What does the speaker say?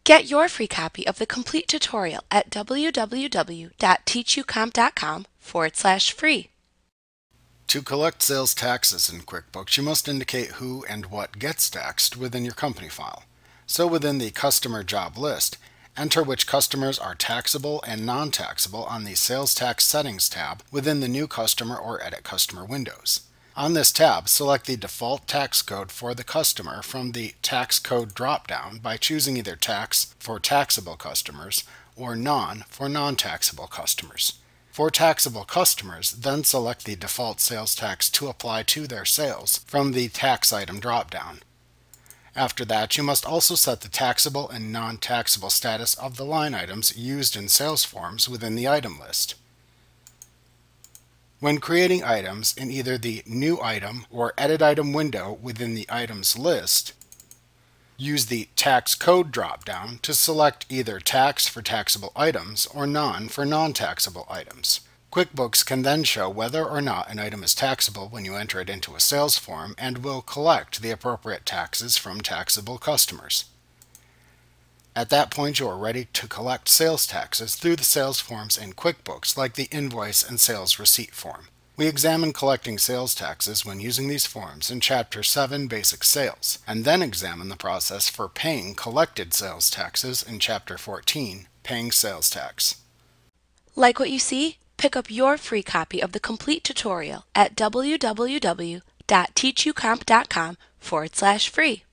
Get your free copy of the complete tutorial at www.teachucomp.com/free. To collect sales taxes in QuickBooks, you must indicate who and what gets taxed within your company file. So within the Customer Job list, enter which customers are taxable and non-taxable on the Sales Tax Settings tab within the New Customer or Edit Customer windows. On this tab, select the default tax code for the customer from the Tax Code drop-down by choosing either Tax for taxable customers or Non for non-taxable customers. For taxable customers, then select the default sales tax to apply to their sales from the Tax Item drop-down. After that, you must also set the taxable and non-taxable status of the line items used in sales forms within the item list. When creating items in either the New Item or Edit Item window within the Items list, use the Tax Code drop-down to select either Tax for taxable items or Non for non-taxable items. QuickBooks can then show whether or not an item is taxable when you enter it into a sales form and will collect the appropriate taxes from taxable customers. At that point, you are ready to collect sales taxes through the sales forms in QuickBooks, like the invoice and sales receipt form. We examine collecting sales taxes when using these forms in Chapter 7, Basic Sales, and then examine the process for paying collected sales taxes in Chapter 14, Paying Sales Tax. Like what you see? Pick up your free copy of the complete tutorial at www.teachucomp.com/free.